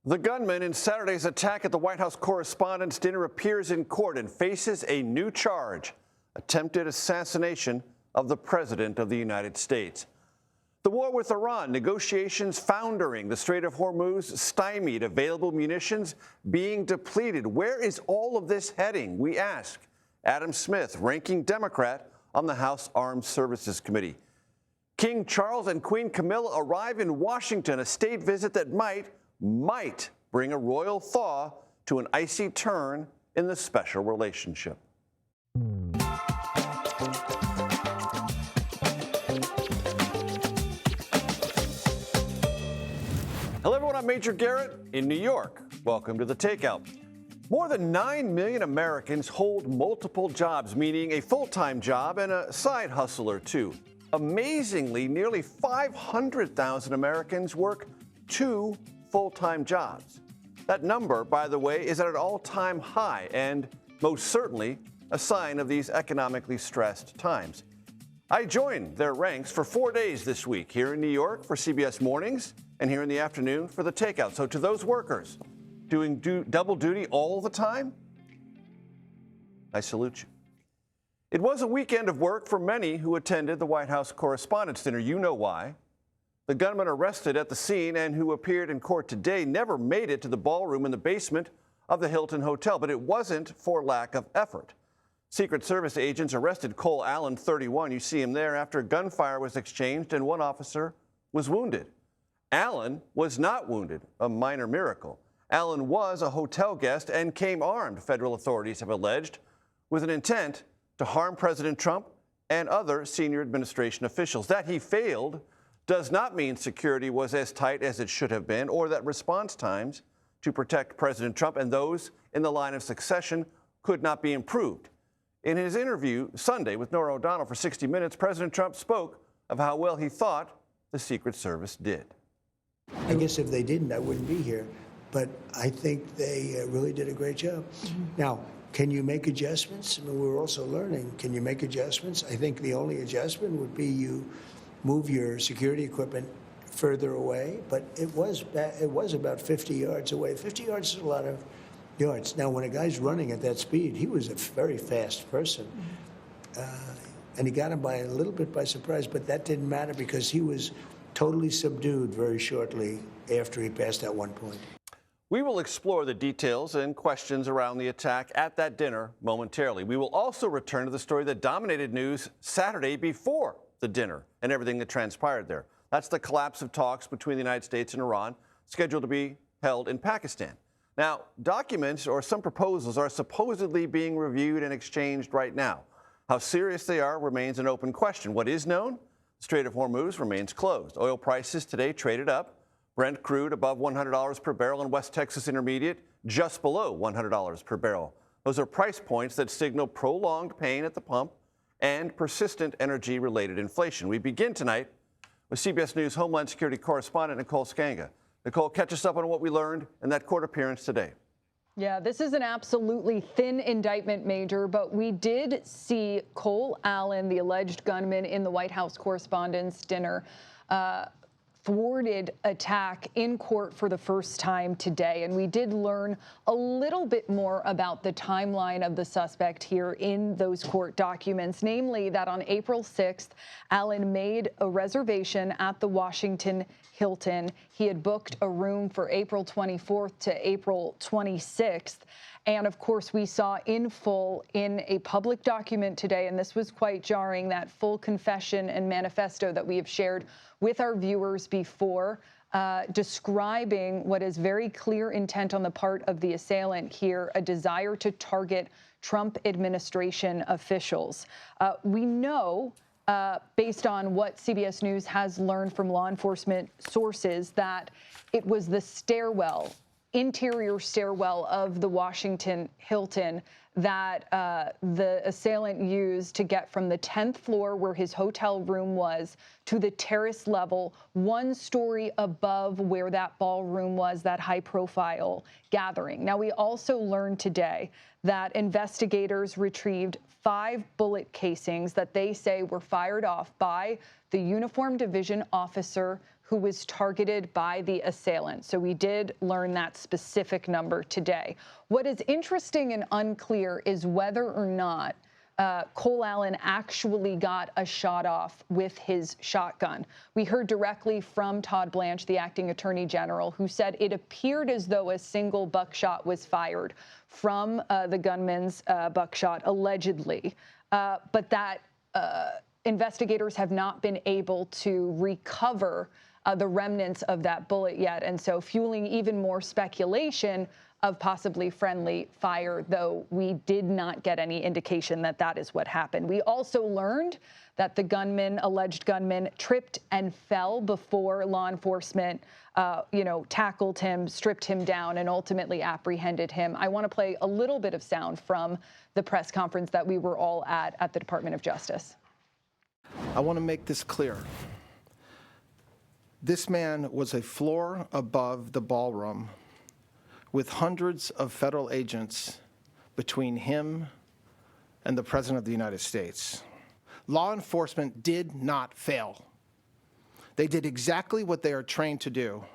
The gunman in Saturday's attack at the White House Correspondents Dinner appears in court and faces a new charge: attempted assassination of the President of the United States. The war with Iran, negotiations foundering, the Strait of Hormuz stymied, available munitions being depleted. Where is all of this heading, we ask Adam Smith, ranking Democrat on the House Armed Services Committee. King Charles and Queen Camilla arrive in Washington, a state visit that might bring a royal thaw to an icy turn in the special relationship. Hello everyone, I'm Major Garrett in New York. Welcome to the Takeout. More than 9 million Americans hold multiple jobs, meaning a full-time job and a side hustle or two. Amazingly, nearly 500,000 Americans work 2 full-time jobs. That number, by the way, is at an all-time high and most certainly a sign of these economically stressed times. I joined their ranks for 4 days this week, here in New York for CBS Mornings and here in the afternoon for the Takeout. So to those workers doing double duty all the time, I salute you. It was a weekend of work for many who attended the White House Correspondents Dinner. You know why. The gunman arrested at the scene and who appeared in court today never made it to the ballroom in the basement of the Hilton Hotel, but it wasn't for lack of effort. Secret Service agents arrested Cole Allen, 31. You see him there after gunfire was exchanged and one officer was wounded. Allen was not wounded, a minor miracle. Allen was a hotel guest and came armed, federal authorities have alleged, with an intent to harm President Trump and other senior administration officials. That he failed does not mean security was as tight as it should have been or that response times to protect President Trump and those in the line of succession could not be improved. In his interview Sunday with Norah O'Donnell for 60 Minutes, President Trump spoke of how well he thought the Secret Service did. I guess if they didn't, I wouldn't be here. But I think they really did a great job. Now, can you make adjustments? I mean, we're also learning. Can you make adjustments? I think the only adjustment would be you move your security equipment further away. But it was about 50 yards away. 50 yards is a lot of yards. Now, when a guy's running at that speed, he was a very fast person. And he got him by a little bit by surprise, but that didn't matter because he was totally subdued very shortly after he passed that one point. We will explore the details and questions around the attack at that dinner momentarily. We will also return to the story that dominated news Saturday before the dinner and everything that transpired there. That's the collapse of talks between the United States and Iran, scheduled to be held in Pakistan. Now, documents or some proposals are supposedly being reviewed and exchanged right now. How serious they are remains an open question. What is known? The Strait of Hormuz remains closed. Oil prices today traded up. Brent crude above $100 per barrel and West Texas Intermediate just below $100 per barrel. Those are price points that signal prolonged pain at the pump and persistent energy-related inflation. We begin tonight with CBS News Homeland Security correspondent Nicole Skanga. Nicole, catch us up on what we learned in that court appearance today. Yeah, this is an absolutely thin indictment, Major, but we did see Cole Allen, the alleged gunman in the White House Correspondents' Dinner, thwarted attack in court for the first time today. And we did learn a little bit more about the timeline of the suspect here in those court documents, namely that on April 6th, Allen made a reservation at the Washington Hilton. He had booked a room for April 24th to April 26th. And of course, we saw in full in a public document today, and this was quite jarring, that full confession and manifesto that we have shared with our viewers before, describing what is very clear intent on the part of the assailant here, a desire to target Trump administration officials. We know, based on what CBS News has learned from law enforcement sources, that it was the stairwell, interior stairwell of the Washington Hilton that the assailant used to get from the 10th floor where his hotel room was to the terrace level, 1 story above where that ballroom was, that high-profile gathering. Now, we also learned today that investigators retrieved 5 bullet casings that they say were fired off by the uniformed division officer who was targeted by the assailant. So we did learn that specific number today. What is interesting and unclear is whether or not Cole Allen actually got a shot off with his shotgun. We heard directly from Todd Blanche, the acting attorney general, who said it appeared as though a single buckshot was fired from the gunman's buckshot, allegedly, but that investigators have not been able to recover the remnants of that bullet yet, and so fueling even more speculation of possibly friendly fire, though we did not get any indication that that is what happened. We also learned that the alleged gunman, tripped and fell before law enforcement, tackled him, stripped him down, and ultimately apprehended him. I want to play a little bit of sound from the press conference that we were all at the Department of Justice. I want to make this clear. This man was a floor above the ballroom with hundreds of federal agents between him and the President of the United States. Law enforcement did not fail. They did exactly what they are trained to do.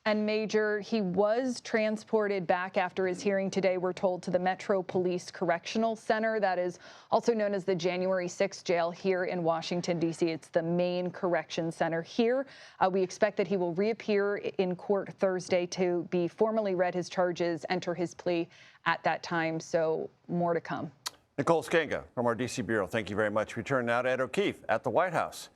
And Major, he was transported back after his hearing today, we're told, to the Metro Police Correctional Center. That is also known as the January 6th jail here in Washington, D.C. It's the main correction center here. We expect that he will reappear in court Thursday to be formally read his charges, enter his plea at that time. So more to come. Nicole Skenga from our D.C. Bureau, thank you very much. We turn now to Ed O'Keefe at the White House.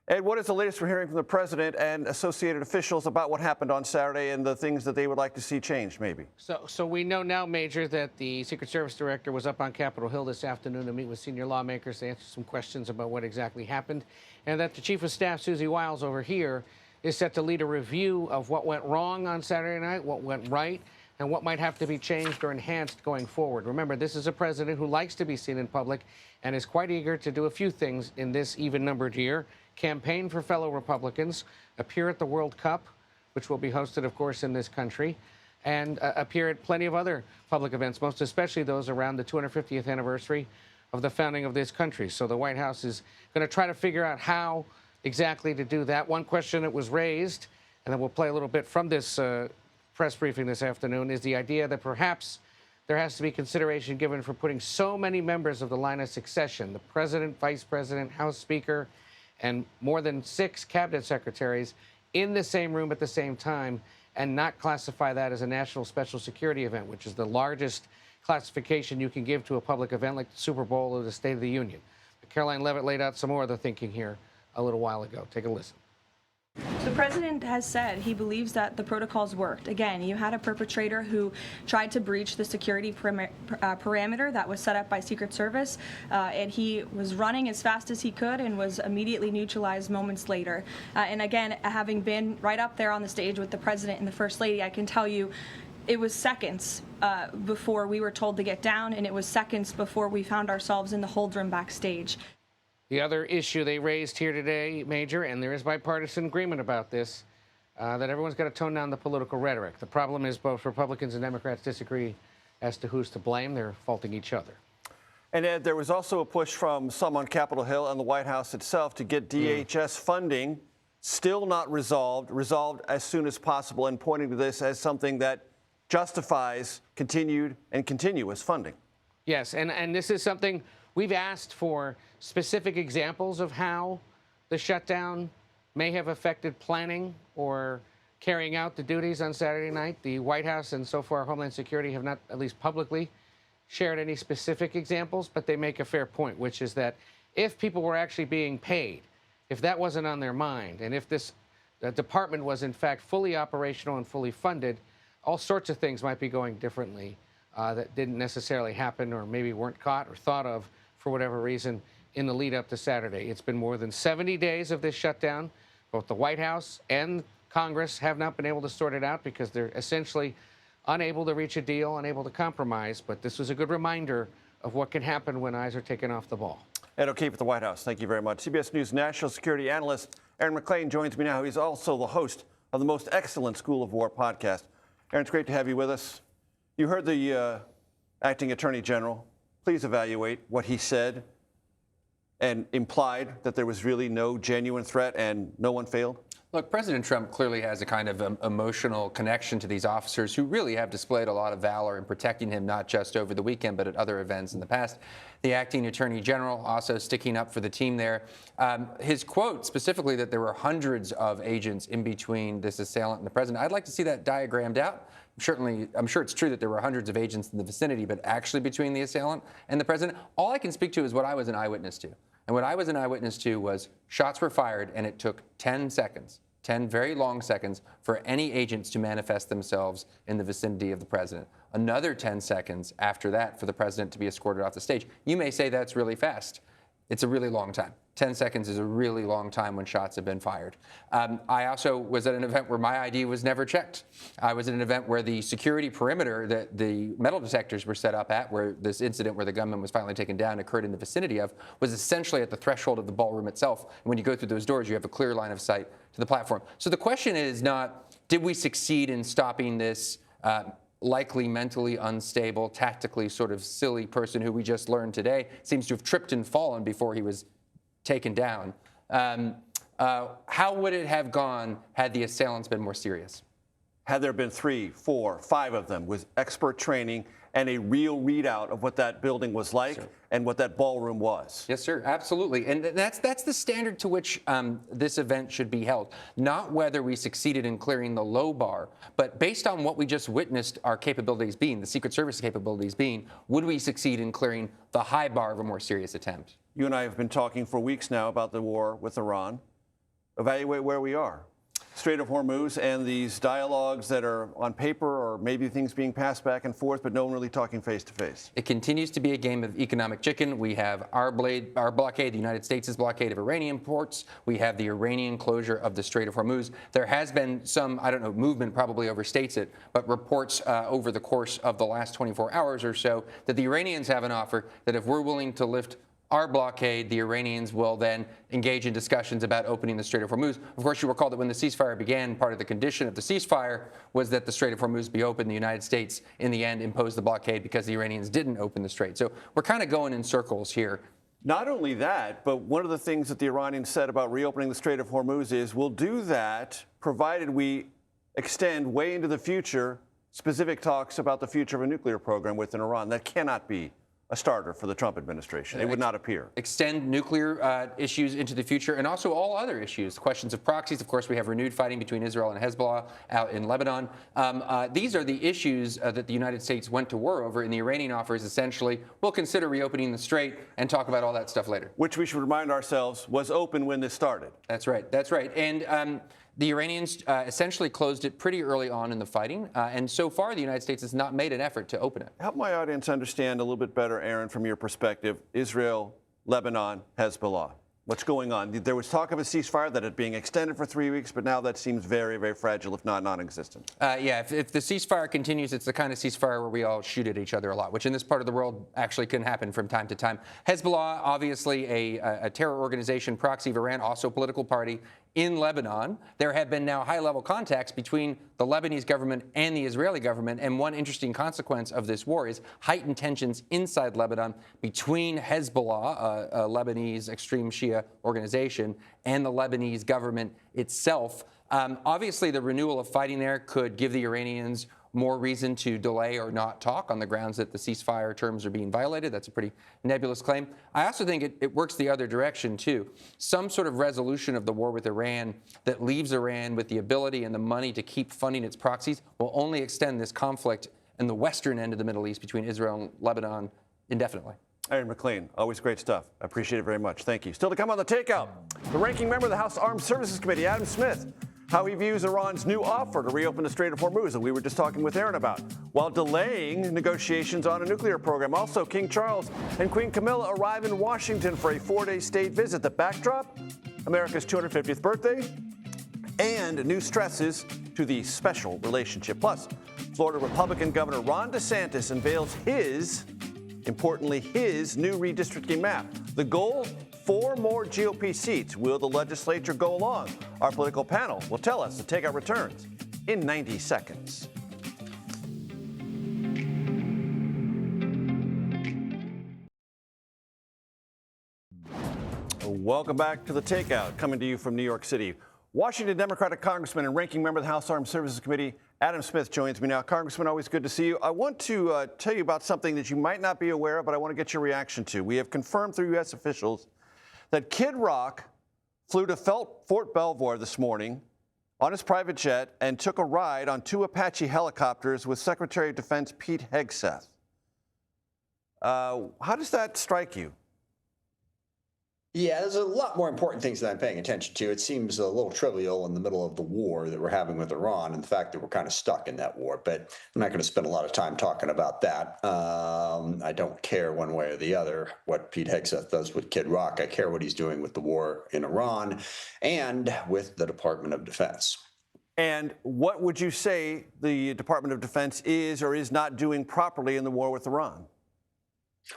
Ed, what is the latest we're hearing from the president and associated officials about what happened on Saturday and the things that they would like to see changed, maybe? So we know now, Major, that the Secret Service director was up on Capitol Hill this afternoon to meet with senior lawmakers to answer some questions about what exactly happened, and that the Chief of Staff, Susie Wiles, over here, is set to lead a review of what went wrong on Saturday night, what went right, and what might have to be changed or enhanced going forward. Remember, this is a president who likes to be seen in public and is quite eager to do a few things in this even-numbered year: campaign for fellow Republicans, appear at the World Cup, which will be hosted, of course, in this country, and appear at plenty of other public events, most especially those around the 250th anniversary of the founding of this country. So the White House is going to try to figure out how exactly to do that. One question that was raised, and then we'll play a little bit from this press briefing this afternoon, is the idea that perhaps there has to be consideration given for putting so many members of the line of succession, the president, vice president, House Speaker, and more than 6 cabinet secretaries in the same room at the same time, and not classify that as a national special security event, which is the largest classification you can give to a public event like the Super Bowl or the State of the Union. But Caroline Levitt laid out some more of the thinking here a little while ago. Take a listen. The president has said he believes that the protocols worked. Again, you had a perpetrator who tried to breach the security parameter that was set up by Secret Service, and he was running as fast as he could and was immediately neutralized moments later. And again, having been right up there on the stage with the president and the First Lady, I can tell you it was seconds before we were told to get down, and it was seconds before we found ourselves in the hold room backstage. The other issue they raised here today, Major, and there is bipartisan agreement about this, that everyone's got to tone down the political rhetoric. The problem is both Republicans and Democrats disagree as to who's to blame. They're faulting each other. And Ed, there was also a push from some on Capitol Hill and the White House itself to get DHS funding, still not resolved as soon as possible, and pointing to this as something that justifies continued and continuous funding. Yes, and this is something we've asked for specific examples of how the shutdown may have affected planning or carrying out the duties on Saturday night. The White House and so far Homeland Security have not, at least publicly, shared any specific examples, but they make a fair point, which is that if people were actually being paid, if that wasn't on their mind, and if this department was in fact fully operational and fully funded, all sorts of things might be going differently that didn't necessarily happen or maybe weren't caught or thought of for whatever reason in the lead up to Saturday. It's been more than 70 days of this shutdown. Both the White House and Congress have not been able to sort it out because they're essentially unable to reach a deal, unable to compromise. But this was a good reminder of what can happen when eyes are taken off the ball. Ed O'Keefe at the White House, thank you very much. CBS News national security analyst Aaron McClain joins me now. He's also the host of the Most Excellent School of War podcast. Aaron, it's great to have you with us. You heard the acting attorney general. Please evaluate what he said and implied that there was really no genuine threat and no one failed. Look, President Trump clearly has a kind of emotional connection to these officers who really have displayed a lot of valor in protecting him, not just over the weekend, but at other events in the past. The acting attorney general also sticking up for the team there. His quote specifically that there were hundreds of agents in between this assailant and the president. I'd like to see that diagrammed out. I'm sure it's true that there were hundreds of agents in the vicinity, but actually between the assailant and the president, all I can speak to is what I was an eyewitness to. And what I was an eyewitness to was shots were fired, and it took 10 seconds, 10 very long seconds, for any agents to manifest themselves in the vicinity of the president. Another 10 seconds after that for the president to be escorted off the stage. You may say that's really fast. It's a really long time. 10 seconds is a really long time when shots have been fired. I also was at an event where my ID was never checked. I was at an event where the security perimeter that the metal detectors were set up at, where this incident where the gunman was finally taken down occurred in the vicinity of, was essentially at the threshold of the ballroom itself. And when you go through those doors, you have a clear line of sight to the platform. So the question is not, did we succeed in stopping this likely mentally unstable, tactically sort of silly person who we just learned today seems to have tripped and fallen before he was taken down. How would it have gone had the assailants been more serious? Had there been 3, 4, 5 of them with expert training and a real readout of what that building was like and what that ballroom was. Yes, sir, absolutely. And that's the standard to which this event should be held. Not whether we succeeded in clearing the low bar, but based on what we just witnessed our capabilities being, the Secret Service capabilities being, would we succeed in clearing the high bar of a more serious attempt? You and I have been talking for weeks now about the war with Iran. Evaluate where we are. Strait of Hormuz and these dialogues that are on paper or maybe things being passed back and forth, but no one really talking face to face. It continues to be a game of economic chicken. We have our blockade, the United States' blockade of Iranian ports. We have the Iranian closure of the Strait of Hormuz. There has been some, I don't know, movement probably overstates it, but reports over the course of the last 24 hours or so that the Iranians have an offer that if we're willing to lift our blockade, the Iranians will then engage in discussions about opening the Strait of Hormuz. Of course, you recall that when the ceasefire began, part of the condition of the ceasefire was that the Strait of Hormuz be open. The United States, in the end, imposed the blockade because the Iranians didn't open the strait. So we're kind of going in circles here. Not only that, but one of the things that the Iranians said about reopening the Strait of Hormuz is we'll do that provided we extend way into the future specific talks about the future of a nuclear program within Iran. That cannot be a starter for the Trump administration. It would not appear. Extend nuclear issues into the future and also all other issues. Questions of proxies. Of course, we have renewed fighting between Israel and Hezbollah out in Lebanon. These are the issues that the United States went to war over, and the Iranian offer is essentially, we'll consider reopening the strait and talk about all that stuff later. Which we should remind ourselves was open when this started. That's right. That's right. And the Iranians essentially closed it pretty early on in the fighting, and so far the United States has not made an effort to open it. Help my audience understand a little bit better, Aaron, from your perspective, Israel, Lebanon, Hezbollah. What's going on? There was talk of a ceasefire that had being extended for 3 weeks, but now that seems very, very fragile, if not non-existent. Yeah, if the ceasefire continues, it's the kind of ceasefire where we all shoot at each other a lot, which in this part of the world actually can happen from time to time. Hezbollah, obviously a terror organization, proxy of Iran, also a political party in Lebanon. There have been now high-level contacts between the Lebanese government and the Israeli government, and one interesting consequence of this war is heightened tensions inside Lebanon between Hezbollah, a Lebanese extreme Shia organization, and the Lebanese government itself. Obviously, the renewal of fighting there could give the Iranians more reason to delay or not talk on the grounds that the ceasefire terms are being violated. That's a pretty nebulous claim. I also think it works the other direction, too. Some sort of resolution of the war with Iran that leaves Iran with the ability and the money to keep funding its proxies will only extend this conflict in the western end of the Middle East between Israel and Lebanon indefinitely. Aaron McLean, always great stuff. I appreciate it very much. Thank you. Still to come on The Takeout, the ranking member of the House Armed Services Committee, Adam Smith, how he views Iran's new offer to reopen the Strait of Hormuz that we were just talking with Aaron about, while delaying negotiations on a nuclear program. Also, King Charles and Queen Camilla arrive in Washington for a 4-day state visit. The backdrop, America's 250th birthday, and new stresses to the special relationship. Plus, Florida Republican Governor Ron DeSantis unveils importantly, his new redistricting map. The goal, 4 more GOP seats. Will the legislature go along? Our political panel will tell us. The Takeout returns in 90 seconds. Welcome back to The Takeout, coming to you from New York City. Washington Democratic Congressman and Ranking Member of the House Armed Services Committee, Adam Smith, joins me now. Congressman, always good to see you. I want to tell you about something that you might not be aware of, but I want to get your reaction to. We have confirmed through U.S. officials that Kid Rock flew to Fort Belvoir this morning on his private jet and took a ride on 2 Apache helicopters with Secretary of Defense Pete Hegseth. How does that strike you? Yeah, there's a lot more important things that I'm paying attention to. It seems a little trivial in the middle of the war that we're having with Iran and the fact that we're kind of stuck in that war, but I'm not going to spend a lot of time talking about that. I don't care one way or the other what Pete Hegseth does with Kid Rock. I care what he's doing with the war in Iran and with the Department of Defense. And what would you say the Department of Defense is or is not doing properly in the war with Iran?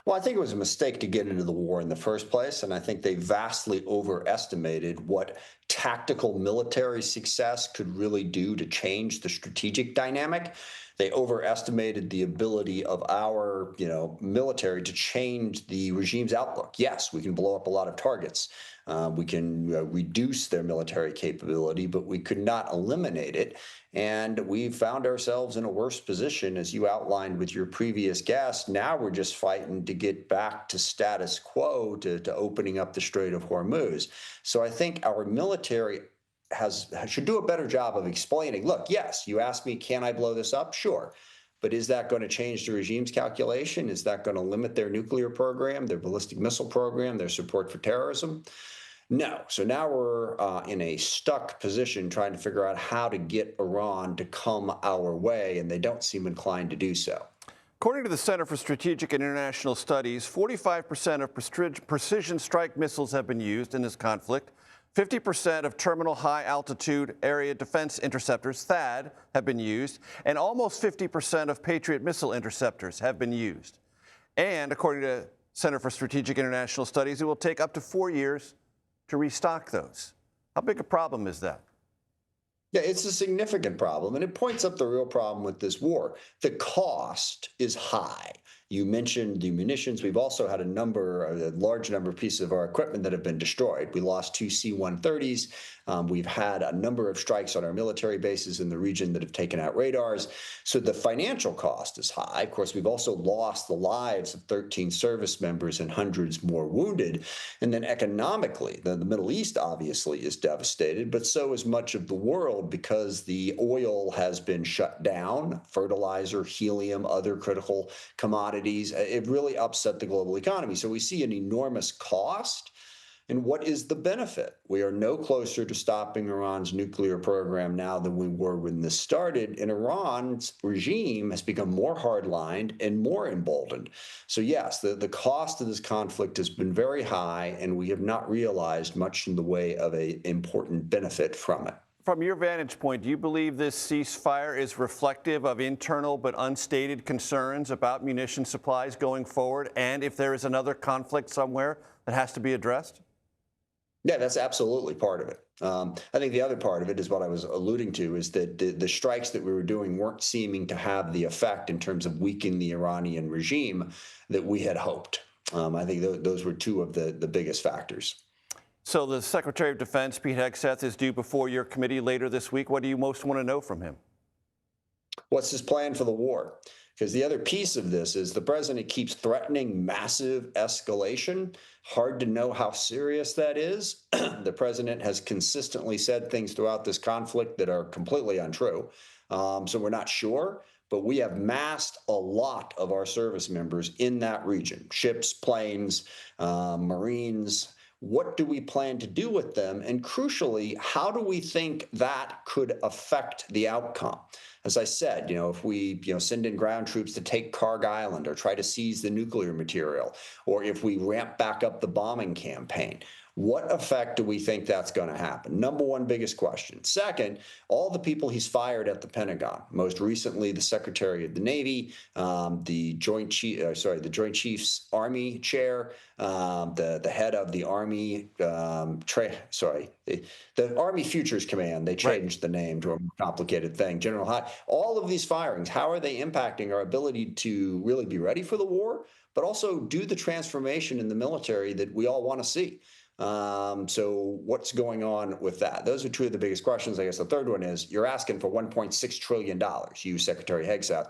Well, I think it was a mistake to get into the war in the first place, and I think they vastly overestimated what tactical military success could really do to change the strategic dynamic. They overestimated the ability of our, military to change the regime's outlook. Yes, we can blow up a lot of targets. We can reduce their military capability, but we could not eliminate it. And we found ourselves in a worse position, as you outlined with your previous guest. Now we're just fighting to get back to status quo, to opening up the Strait of Hormuz. So I think our military should do a better job of explaining, look, yes, you asked me, can I blow this up? Sure. But is that going to change the regime's calculation? Is that going to limit their nuclear program, their ballistic missile program, their support for terrorism? No. So now we're in a stuck position trying to figure out how to get Iran to come our way, and they don't seem inclined to do so. According to the Center for Strategic and International Studies, 45% of precision strike missiles have been used in this conflict. 50% of terminal high-altitude area defense interceptors, THAAD, have been used, and almost 50% of Patriot missile interceptors have been used. And according to Center for Strategic International Studies, it will take up to 4 years to restock those. How big a problem is that? Yeah, it's a significant problem, and it points up the real problem with this war. The cost is high. You mentioned the munitions. We've also had a large number of pieces of our equipment that have been destroyed. We lost 2 C-130s. We've had a number of strikes on our military bases in the region that have taken out radars. So the financial cost is high. Of course, we've also lost the lives of 13 service members and hundreds more wounded. And then economically, the Middle East obviously is devastated, but so is much of the world because the oil has been shut down, fertilizer, helium, other critical commodities. It really upset the global economy. So we see an enormous cost. And what is the benefit? We are no closer to stopping Iran's nuclear program now than we were when this started. And Iran's regime has become more hardlined and more emboldened. So yes, the cost of this conflict has been very high, and we have not realized much in the way of an important benefit from it. From your vantage point, do you believe this ceasefire is reflective of internal but unstated concerns about munition supplies going forward, and if there is another conflict somewhere that has to be addressed? Yeah, that's absolutely part of it. I think the other part of it is what I was alluding to, is that the strikes that we were doing weren't seeming to have the effect in terms of weakening the Iranian regime that we had hoped. I think those were two of the biggest factors. So the Secretary of Defense, Pete Hegseth, is due before your committee later this week. What do you most want to know from him? What's his plan for the war? Because the other piece of this is the president keeps threatening massive escalation. Hard to know how serious that is. The president has consistently said things throughout this conflict that are completely untrue. So we're not sure, but we have massed a lot of our service members in that region, ships, planes, Marines. What do we plan to do with them? And crucially, how do we think that could affect the outcome? As I said, if we send in ground troops to take Karg Island or try to seize the nuclear material, or if we ramp back up the bombing campaign, what effect do we think that's going to happen? Number one biggest question. Second, all the people he's fired at the Pentagon, most recently the Secretary of the Navy, the Joint Chiefs Army Chair, the head of the Army, the Army Futures Command. They changed the name to a more complicated thing. General Hyde. All of these firings, how are they impacting our ability to really be ready for the war, but also do the transformation in the military that we all want to see? So what's going on with that? Those are two of the biggest questions. I guess the third one is you're asking for $1.6 trillion, you, Secretary Hegseth.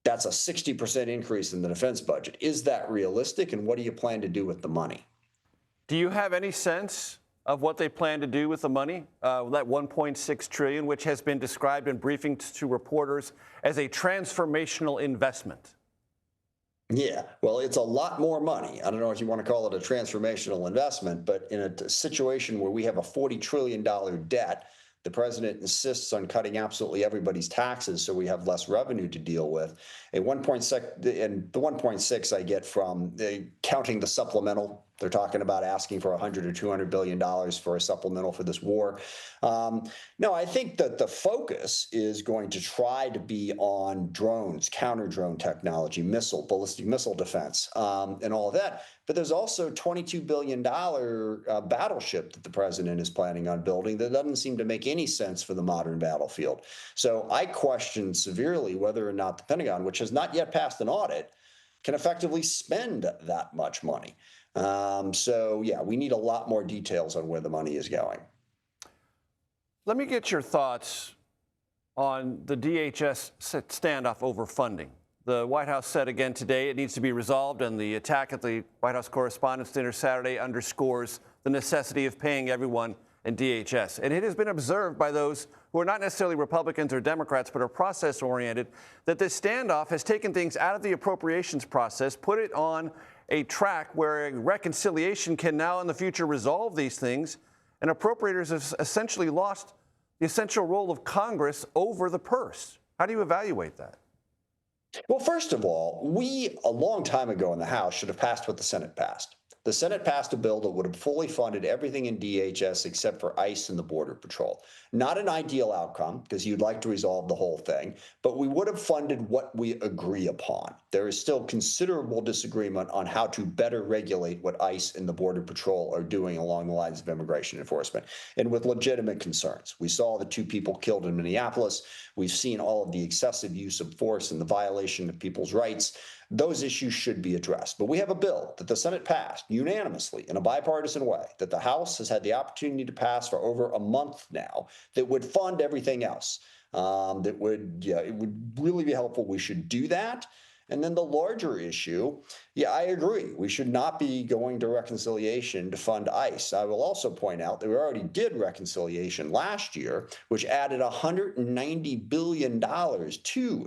That's a 60% increase in the defense budget. Is that realistic, and what do you plan to do with the money? Do you have any sense of what they plan to do with the money, that $1.6 trillion, which has been described in briefings to reporters as a transformational investment? Yeah, well, it's a lot more money. I don't know if you want to call it a transformational investment, but in a situation where we have a $40 trillion debt, the president insists on cutting absolutely everybody's taxes so we have less revenue to deal with. A 1.6, and the 1.6 I get from counting the supplemental. They're talking about asking for $100 or $200 billion for a supplemental for this war. No, I think that the focus is going to try to be on drones, counter-drone technology, ballistic missile defense, and all of that. But there's also $22 billion battleship that the president is planning on building that doesn't seem to make any sense for the modern battlefield. So I question severely whether or not the Pentagon, which has not yet passed an audit, can effectively spend that much money. So yeah, we need a lot more details on where the money is going. Let me get your thoughts on the DHS standoff over funding. The White House said again today it needs to be resolved, and the attack at the White House Correspondents Dinner Saturday underscores the necessity of paying everyone in DHS. And it has been observed by those who are not necessarily Republicans or Democrats, but are process-oriented, that this standoff has taken things out of the appropriations process, put it on a track where a reconciliation can now in the future resolve these things, and appropriators have essentially lost the essential role of Congress over the purse. How do you evaluate that? Well, first of all, we, a long time ago in the House, should have passed what the Senate passed. The Senate passed a bill that would have fully funded everything in DHS except for ICE and the Border Patrol. Not an ideal outcome, because you'd like to resolve the whole thing, but we would have funded what we agree upon. There is still considerable disagreement on how to better regulate what ICE and the Border Patrol are doing along the lines of immigration enforcement, and with legitimate concerns. We saw the 2 people killed in Minneapolis. We've seen all of the excessive use of force and the violation of people's rights. Those issues should be addressed. But we have a bill that the Senate passed unanimously in a bipartisan way, that the House has had the opportunity to pass for over a month now, that would fund everything else. It would really be helpful. We should do that. And then the larger issue, yeah, I agree. We should not be going to reconciliation to fund ICE. I will also point out that we already did reconciliation last year, which added $190 billion to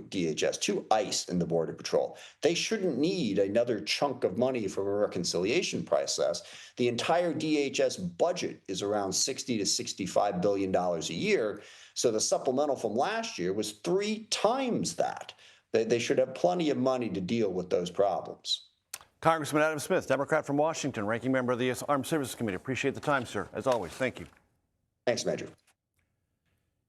DHS, to ICE and the Border Patrol. They shouldn't need another chunk of money from a reconciliation process. The entire DHS budget is around $60 to $65 billion a year. So the supplemental from last year was 3 times that. They should have plenty of money to deal with those problems. Congressman Adam Smith, Democrat from Washington, ranking member of the Armed Services Committee. Appreciate the time, sir, as always. Thank you. Thanks, Major.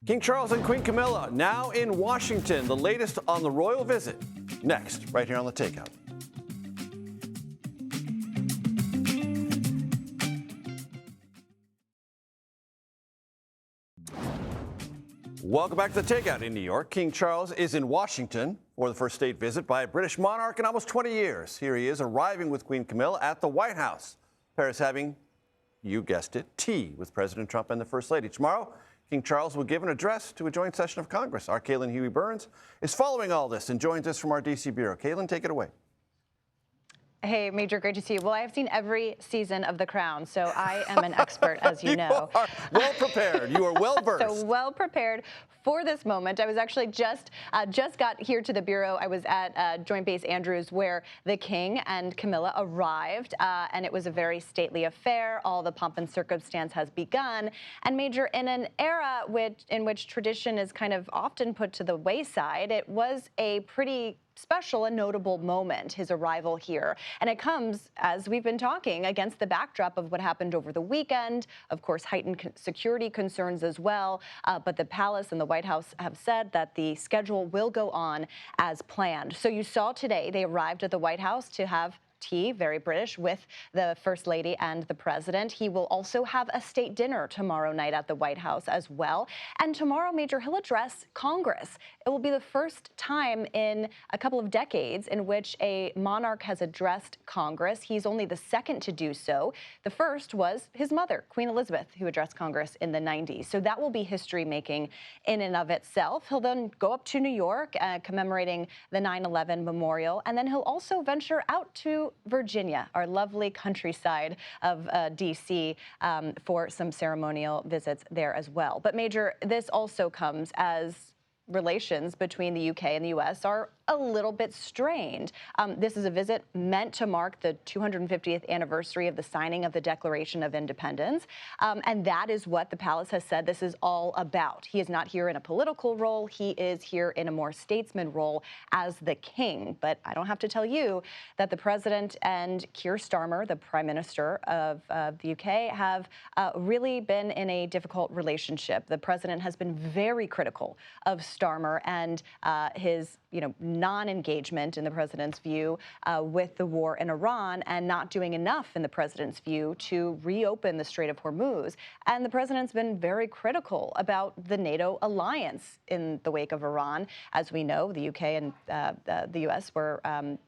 King Charles and Queen Camilla now in Washington. The latest on the royal visit. Next, right here on The Takeout. Welcome back to The Takeout in New York. King Charles is in Washington for the first state visit by a British monarch in almost 20 years. Here he is arriving with Queen Camilla at the White House. Paris having, you guessed it, tea with President Trump and the First Lady. Tomorrow, King Charles will give an address to a joint session of Congress. Our Caitlin Huey-Burns is following all this and joins us from our D.C. bureau. Caitlin, take it away. Hey, Major, great to see you. Well, I have seen every season of The Crown, so I am an expert, as you know. You are well prepared. You are well versed. So well prepared for this moment. I was actually just got here to the bureau. I was at Joint Base Andrews, where the King and Camilla arrived, and it was a very stately affair. All the pomp and circumstance has begun. And Major, in an era in which tradition is kind of often put to the wayside, it was a pretty special and notable moment, his arrival here. And it comes, as we've been talking, against the backdrop of what happened over the weekend, of course, heightened security concerns as well. But the palace and the White House have said that the schedule will go on as planned. So you saw today they arrived at the White House to have tea, very British, with the First Lady and the President. He will also have a state dinner tomorrow night at the White House as well. And tomorrow, Major, he'll address Congress. It will be the first time in a couple of decades in which a monarch has addressed Congress. He's only the second to do so. The first was his mother, Queen Elizabeth, who addressed Congress in the 90s. So that will be history-making in and of itself. He'll then go up to New York, commemorating the 9/11 memorial, and then he'll also venture out to Virginia, our lovely countryside of D.C., for some ceremonial visits there as well. But Major, this also comes as relations between the UK and the US are a little bit strained. This is a visit meant to mark the 250th anniversary of the signing of the Declaration of Independence. And that is what the palace has said this is all about. He is not here in a political role. He is here in a more statesman role as the king. But I don't have to tell you that the president and Keir Starmer, the prime minister of the UK, have really been in a difficult relationship. The president has been very critical of Starmer and his, non-engagement in the president's view with the war in Iran, and not doing enough in the president's view to reopen the Strait of Hormuz. And the president's been very critical about the NATO alliance in the wake of Iran. As we know, the UK and the US were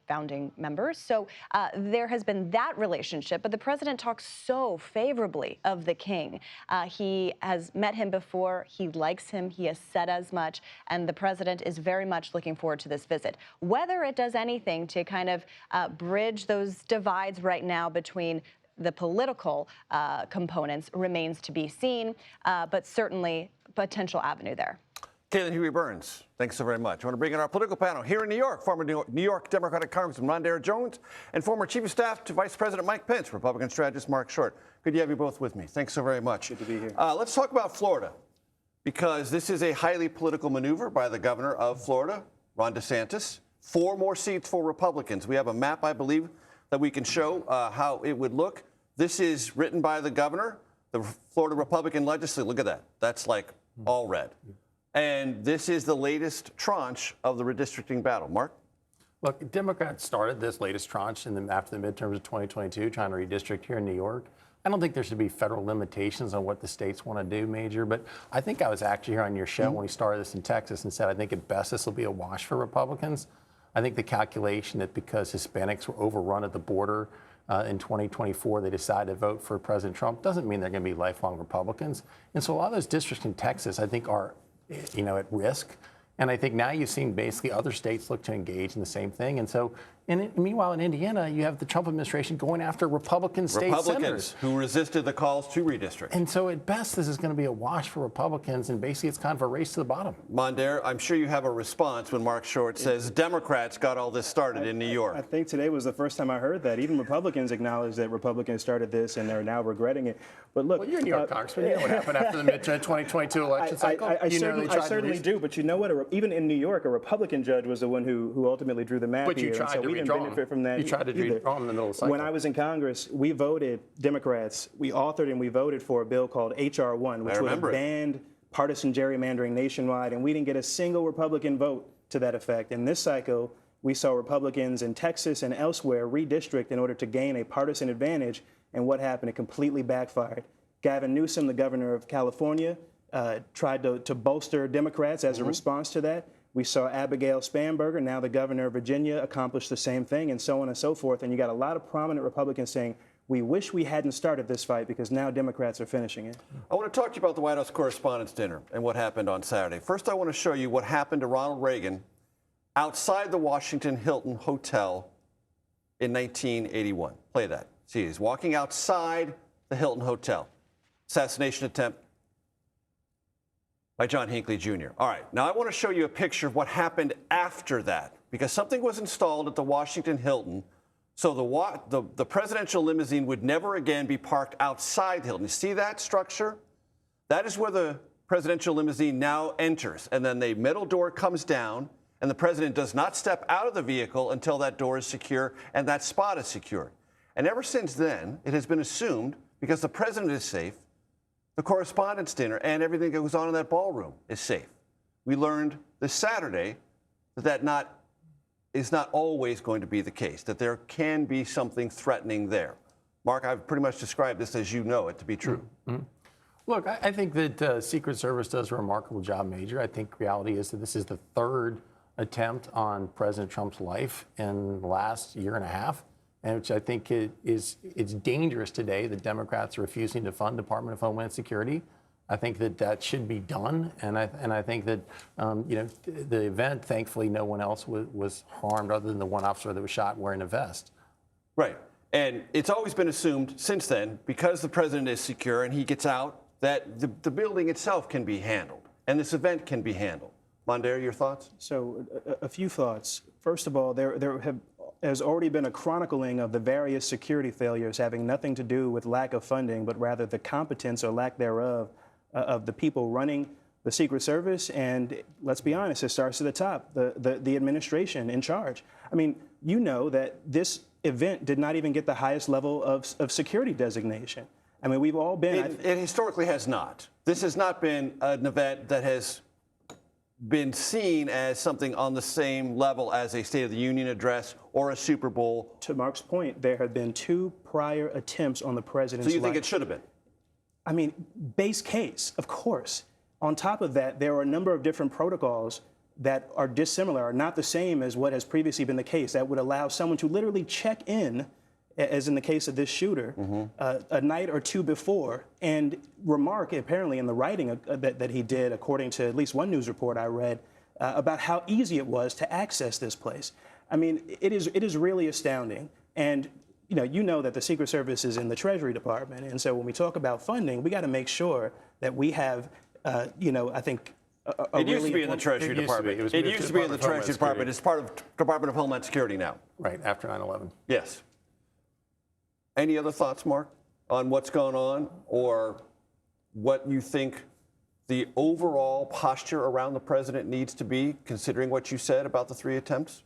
founding members. So there has been that relationship, but the president talks so favorably of the king. He has met him before. He likes him. He has said as much. And the president is very much looking forward to this visit. Whether it does anything to kind of bridge those divides right now between the political components remains to be seen, but certainly potential avenue there. Caitlin Huey-Burns, thanks so very much. I want to bring in our political panel here in New York, former New York Democratic Congressman Rondera Jones and former Chief of Staff to Vice President Mike Pence, Republican strategist Mark Short. Good to have you both with me. Thanks so very much. Good to be here. Let's talk about Florida, because this is a highly political maneuver by the governor of Florida, Ron DeSantis. 4 more seats for Republicans. We have a map, I believe, that we can show how it would look. This is written by the governor, the Florida Republican legislature. Look at that. That's like all red. And this is the latest tranche of the redistricting battle. Mark? Look, Democrats started this latest tranche after the midterms of 2022, trying to redistrict here in New York. I don't think there should be federal limitations on what the states want to do, Major, but I think I was actually here on your show when we started this in Texas and said I think at best this will be a wash for Republicans. I think the calculation that because Hispanics were overrun at the border in 2024, they decided to vote for President Trump doesn't mean they're going to be lifelong Republicans. And so a lot of those districts in Texas, I think, are at risk. And I think now you've seen basically other states look to engage in the same thing. And so, meanwhile, in Indiana, you have the Trump administration going after Republican state senators who resisted the calls to redistrict. And so, at best, this is going to be a wash for Republicans, and basically it's kind of a race to the bottom. Mondare, I'm sure you have a response when Mark Short says Democrats got all this started in New York. I think today was the first time I heard that. Even Republicans acknowledge that Republicans started this, and they're now regretting it. But look, well, you're a New York Congressman. You know what happened after the 2022 election cycle? I certainly do. But you know what? Even in New York, a Republican judge was the one who ultimately drew the map but here. You tried to we didn't benefit from that. You tried to redraw in the middle of the cycle. When I was in Congress, we voted, Democrats, we authored and we voted for a bill called H.R. 1, which would have banned partisan gerrymandering nationwide, and we didn't get a single Republican vote to that effect. In this cycle, we saw Republicans in Texas and elsewhere redistrict in order to gain a partisan advantage, and what happened? It completely backfired. Gavin Newsom, the governor of California, tried to bolster Democrats as a response to that. We saw Abigail Spanberger, now the governor of Virginia, accomplish the same thing, and so on and so forth. And you got a lot of prominent Republicans saying, we wish we hadn't started this fight because now Democrats are finishing it. I want to talk to you about the White House Correspondents Dinner and what happened on Saturday. First, I want to show you what happened to Ronald Reagan outside the Washington Hilton Hotel in 1981. Play that. See, he's walking outside the Hilton Hotel. Assassination attempt by John Hinckley Jr. All right, now I want to show you a picture of what happened after that, because something was installed at the Washington Hilton, so the presidential limousine would never again be parked outside the Hilton. You see that structure? That is where the presidential limousine now enters, and then the middle door comes down, and the president does not step out of the vehicle until that door is secure and that spot is secured. And ever since then, it has been assumed, because the president is safe, the Correspondents' Dinner and everything that goes on in that ballroom is safe. We learned this Saturday that is not always going to be the case, that there can be something threatening there. Mark, I've pretty much described this as you know it to be true. Mm-hmm. Look, I think that Secret Service does a remarkable job, Major. I think reality is that this is the third attempt on President Trump's life in the last year and a half, and which I think it's dangerous today that Democrats are refusing to fund Department of Homeland Security. I think that should be done, and I think that the event, thankfully, no one else was harmed other than the one officer that was shot wearing a vest. Right, and it's always been assumed since then, because the president is secure and he gets out, that the building itself can be handled, and this event can be handled. Mondaire, your thoughts? So, a few thoughts. First of all, has already been a chronicling of the various security failures having nothing to do with lack of funding, but rather the competence or lack thereof of the people running the Secret Service. And let's be honest, it starts at the top, the administration in charge. I mean, you know that this event did not even get the highest level of security designation. I mean, we've all been... It historically has not. This has not been an event that has been seen as something on the same level as a State of the Union address or a Super Bowl. To Mark's point, there have been 2 prior attempts on the president's life. So you think it should have been? I mean, base case, of course. On top of that, there are a number of different protocols that are dissimilar, are not the same as what has previously been the case, that would allow someone to literally check in, as in the case of this shooter, a night or 2 before, and remark, apparently in the writing that he did, according to at least one news report I read, about how easy it was to access this place. I mean, it is really astounding. And you know that the Secret Service is in the Treasury Department, and so when we talk about funding, we got to make sure that we have, I think, it used to be in the Treasury Department. It used to be in the Treasury Department. It's part of Department of Homeland Security now. Right, after 9/11. Yes. Any other thoughts, Mark, on what's going on or what you think the overall posture around the president needs to be, considering what you said about the 3 attempts?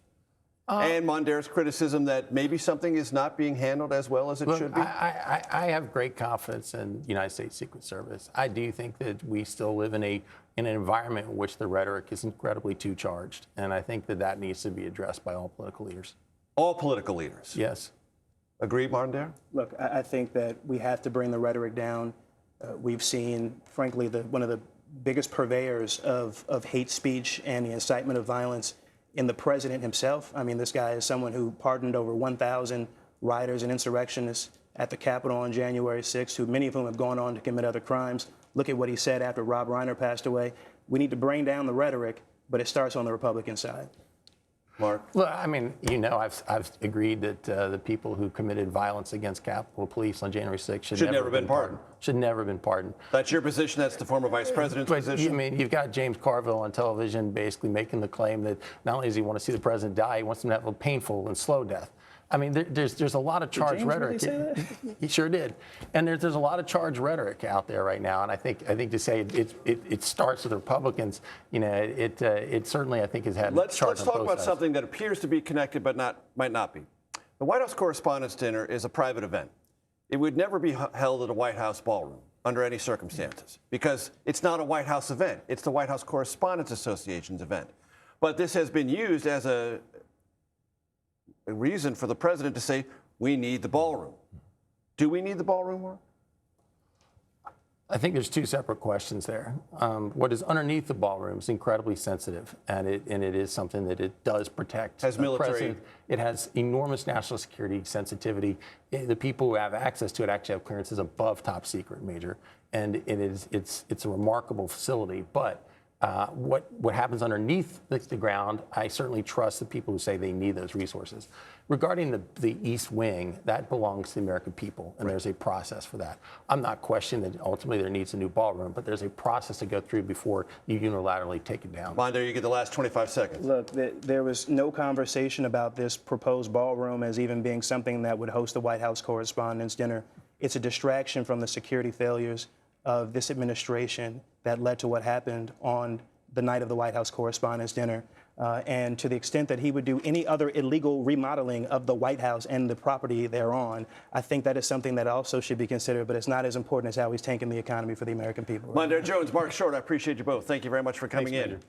And Mondaire's criticism that maybe something is not being handled as well as it should be? I have great confidence in the United States Secret Service. I do think that we still live in an environment in which the rhetoric is incredibly too charged, and I think that needs to be addressed by all political leaders. All political leaders? Yes. Agreed, Mondaire? Look, I think that we have to bring the rhetoric down. We've seen, frankly, one of the biggest purveyors of hate speech and the incitement of violence in the president himself. I mean, this guy is someone who pardoned over 1,000 rioters and insurrectionists at the Capitol on January 6th, many of whom have gone on to commit other crimes. Look at what he said after Rob Reiner passed away. We need to bring down the rhetoric, but it starts on the Republican side. Mark? Well, I mean, I've agreed that the people who committed violence against Capitol Police on January 6th should never have been pardoned. Should never have been pardoned. That's your position? That's the former vice president's position? I mean, you've got James Carville on television basically making the claim that not only does he want to see the president die, he wants him to have a painful and slow death. I mean, there's a lot of charged rhetoric. Did James really say that? He sure did. And there's a lot of charged rhetoric out there right now. And I think to say it starts with the Republicans, it certainly, I think, has had Let's talk about sides. something that appears to be connected but might not be. The White House Correspondents Dinner is a private event. It would never be held at a White House ballroom under any circumstances because it's not a White House event. It's the White House Correspondents Association's event. But this has been used as a reason for the president to say, we need the ballroom. Do we need the ballroom, Mark? I think there's 2 separate questions there. What is underneath the ballroom is incredibly sensitive, and it is something that it does protect. Has military. President. It has enormous national security sensitivity. The people who have access to it actually have clearances above top secret, Major, and it's a remarkable facility. But what happens underneath the ground, I certainly trust the people who say they need those resources. Regarding the East Wing, that belongs to the American people, and there's a process for that. I'm not questioning that ultimately there needs a new ballroom, but there's a process to go through before you unilaterally take it down. Mondaire, you get the last 25 seconds. Look, there was no conversation about this proposed ballroom as even being something that would host the White House Correspondents' Dinner. It's a distraction from the security failures of this administration that led to what happened on the night of the White House Correspondents' Dinner. And to the extent that he would do any other illegal remodeling of the White House and the property thereon, I think that is something that also should be considered, but it's not as important as how he's tanking the economy for the American people. Mondaire Jones, Mark Short, I appreciate you both. Thank you very much for coming in.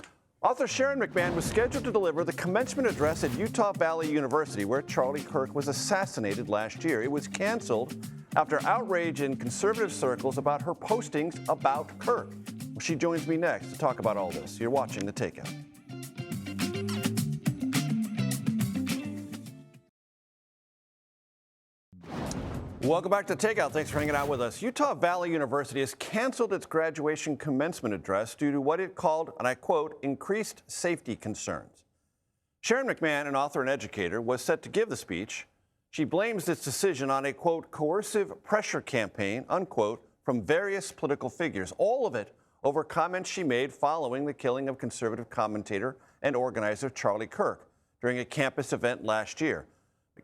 Author Sharon McMahon was scheduled to deliver the commencement address at Utah Valley University, where Charlie Kirk was assassinated last year. It was canceled after outrage in conservative circles about her postings about Kirk. Well, she joins me next to talk about all this. You're watching The Takeout. Welcome back to Takeout. Thanks for hanging out with us. Utah Valley University has canceled its graduation commencement address due to what it called, and I quote, increased safety concerns. Sharon McMahon, an author and educator, was set to give the speech. She blames this decision on a, quote, coercive pressure campaign, unquote, from various political figures, all of it over comments she made following the killing of conservative commentator and organizer Charlie Kirk during a campus event last year.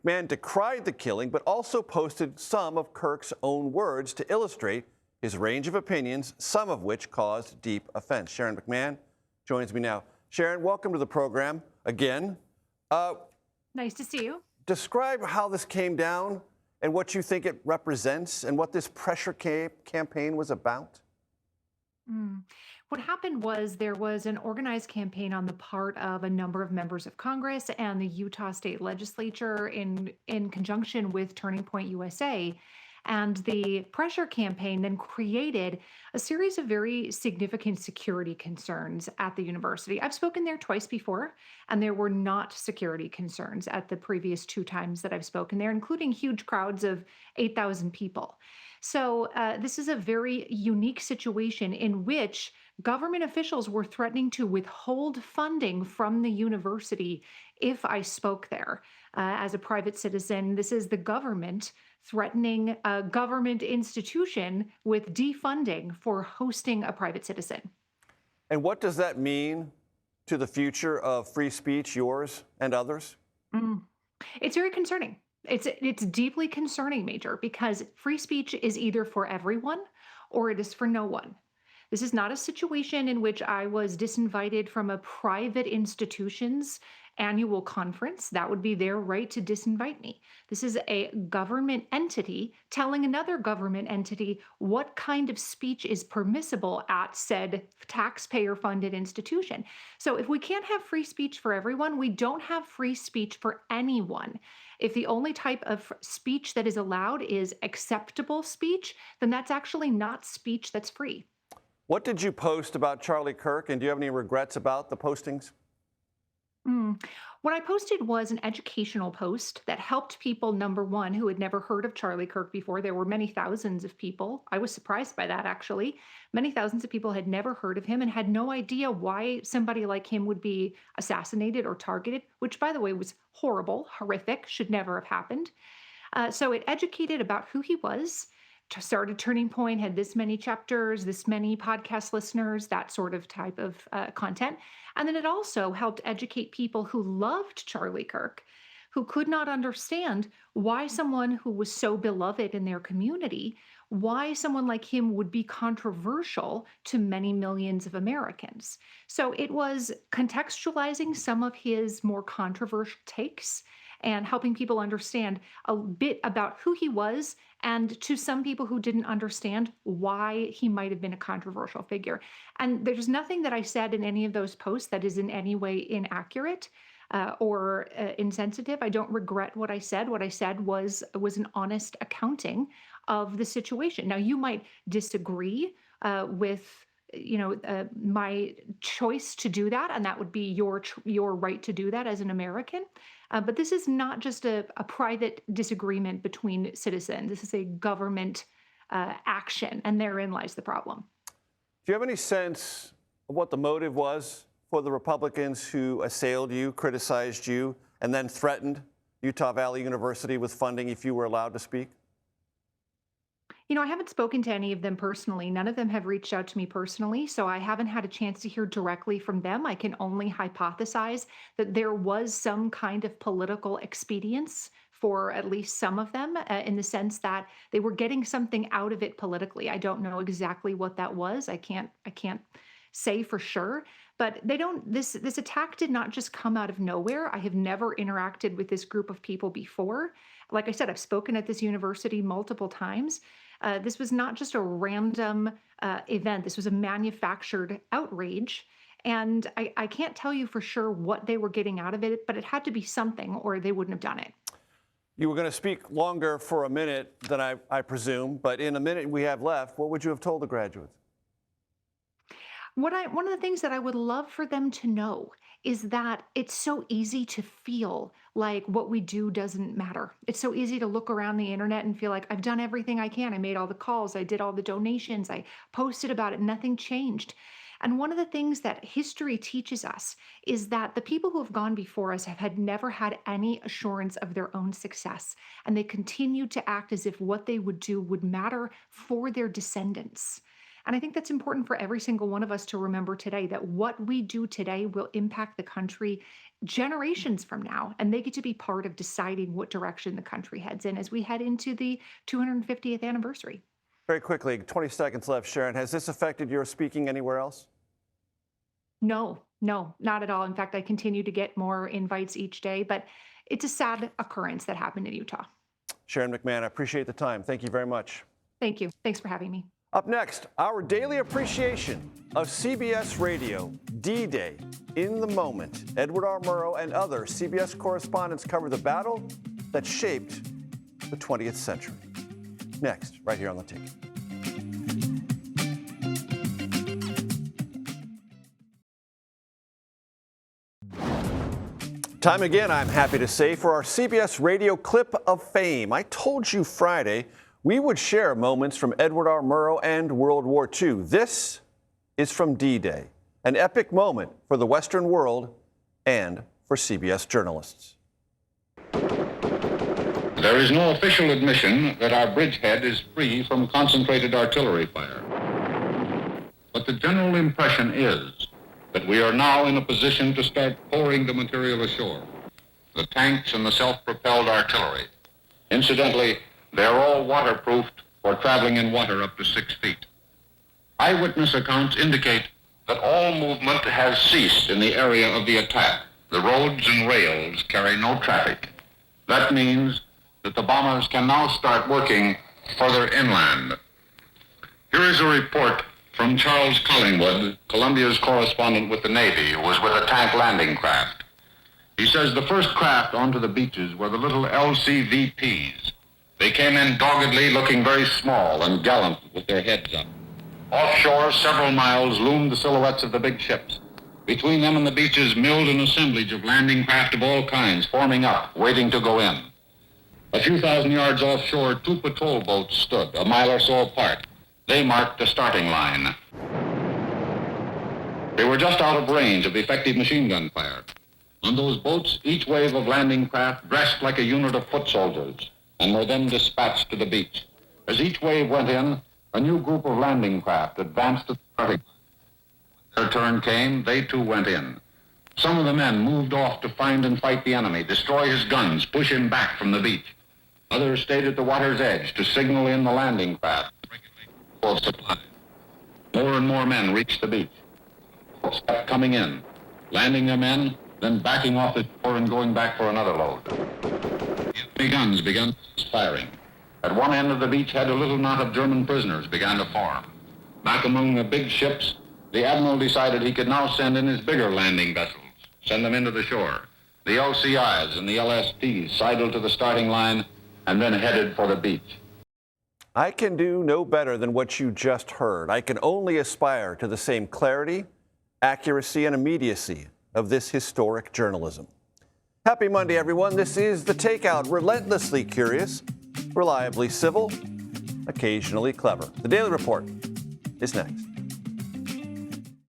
McMahon decried the killing, but also posted some of Kirk's own words to illustrate his range of opinions, some of which caused deep offense. Sharon McMahon joins me now. Sharon, welcome to the program again. Nice to see you. Describe how this came down and what you think it represents and what this pressure campaign was about. What happened was there was an organized campaign on the part of a number of members of Congress and the Utah State Legislature in conjunction with Turning Point USA. And the pressure campaign then created a series of very significant security concerns at the university. I've spoken there twice before, and there were not security concerns at the previous 2 times that I've spoken there, including huge crowds of 8,000 people. So this is a very unique situation in which government officials were threatening to withhold funding from the university if I spoke there. As a private citizen, this is the government threatening a government institution with defunding for hosting a private citizen. And what does that mean to the future of free speech, yours and others? It's very concerning. It's deeply concerning, Major, because free speech is either for everyone or it is for no one. This is not a situation in which I was disinvited from a private institution's annual conference. That would be their right to disinvite me. This is a government entity telling another government entity what kind of speech is permissible at said taxpayer-funded institution. So if we can't have free speech for everyone, we don't have free speech for anyone. If the only type of speech that is allowed is acceptable speech, then that's actually not speech that's free. What did you post about Charlie Kirk, and do you have any regrets about the postings? What I posted was an educational post that helped people, number one, who had never heard of Charlie Kirk before. There were many thousands of people. I was surprised by that, actually. Many thousands of people had never heard of him and had no idea why somebody like him would be assassinated or targeted, which, by the way, was horrible, horrific, should never have happened. So it educated about who he was. Started Turning Point, had this many chapters, this many podcast listeners, that sort of type of content. And then it also helped educate people who loved Charlie Kirk, who could not understand why someone who was so beloved in their community, why someone like him would be controversial to many millions of Americans. So it was contextualizing some of his more controversial takes and helping people understand a bit about who he was, and to some people who didn't understand why he might have been a controversial figure. And there's nothing that I said in any of those posts that is in any way inaccurate or insensitive. I don't regret what I said. What I said was an honest accounting of the situation. Now, you might disagree with my choice to do that, and that would be your right to do that as an American. But this is not just a private disagreement between citizens. This is a government action, and therein lies the problem. Do you have any sense of what the motive was for the Republicans who assailed you, criticized you, and then threatened Utah Valley University with funding if you were allowed to speak? I haven't spoken to any of them personally. None of them have reached out to me personally, so I haven't had a chance to hear directly from them. I can only hypothesize that there was some kind of political expedience for at least some of them, in the sense that they were getting something out of it politically. I don't know exactly what that was. I can't say for sure, but this attack did not just come out of nowhere. I have never interacted with this group of people before. Like I said, I've spoken at this university multiple times. This was not just a random event. This was a manufactured outrage. And I can't tell you for sure what they were getting out of it, but it had to be something or they wouldn't have done it. You were going to speak longer for a minute than I presume, but in a minute we have left, what would you have told the graduates? One of the things that I would love for them to know is that it's so easy to feel like what we do doesn't matter. It's so easy to look around the internet and feel like I've done everything I can. I made all the calls, I did all the donations, I posted about it, nothing changed. And one of the things that history teaches us is that the people who have gone before us have never had any assurance of their own success. And they continue to act as if what they would do would matter for their descendants. And I think that's important for every single one of us to remember today, that what we do today will impact the country generations from now. And they get to be part of deciding what direction the country heads in as we head into the 250th anniversary. Very quickly, 20 seconds left, Sharon. Has this affected your speaking anywhere else? No, not at all. In fact, I continue to get more invites each day, but it's a sad occurrence that happened in Utah. Sharon McMahon, I appreciate the time. Thank you very much. Thank you. Thanks for having me. Up next, our daily appreciation of CBS Radio, D-Day, In the Moment. Edward R. Murrow and other CBS correspondents cover the battle that shaped the 20th century. Next, right here on The Takeout. Time again, I'm happy to say, for our CBS Radio Clip of Fame. I told you Friday we would share moments from Edward R. Murrow and World War II. This is from D-Day, an epic moment for the Western world and for CBS journalists. There is no official admission that our bridgehead is free from concentrated artillery fire. But the general impression is that we are now in a position to start pouring the material ashore, the tanks and the self-propelled artillery. Incidentally, they are all waterproofed for traveling in water up to 6 feet. Eyewitness accounts indicate that all movement has ceased in the area of the attack. The roads and rails carry no traffic. That means that the bombers can now start working further inland. Here is a report from Charles Collingwood, Columbia's correspondent with the Navy, who was with a tank landing craft. He says the first craft onto the beaches were the little LCVPs. They came in doggedly, looking very small and gallant with their heads up. Offshore, several miles, loomed the silhouettes of the big ships. Between them and the beaches milled an assemblage of landing craft of all kinds, forming up, waiting to go in. A few thousand yards offshore, 2 patrol boats stood, a mile or so apart. They marked the starting line. They were just out of range of effective machine gun fire. On those boats, each wave of landing craft dressed like a unit of foot soldiers and were then dispatched to the beach. As each wave went in, a new group of landing craft advanced to the starting line. Their turn came, they too went in. Some of the men moved off to find and fight the enemy, destroy his guns, push him back from the beach. Others stayed at the water's edge to signal in the landing craft. Full supply. More and more men reached the beach. Boats kept coming in, landing their men, then backing off the shore and going back for another load. The enemy guns began firing. At one end of the beachhead, a little knot of German prisoners began to form. Back among the big ships, the admiral decided he could now send in his bigger landing vessels, send them into the shore. The LCIs and the LSTs sidled to the starting line and then headed for the beach. I can do no better than what you just heard. I can only aspire to the same clarity, accuracy, and immediacy of this historic journalism. Happy Monday, everyone. This is The Takeout, relentlessly curious, reliably civil, occasionally clever. The Daily Report is next.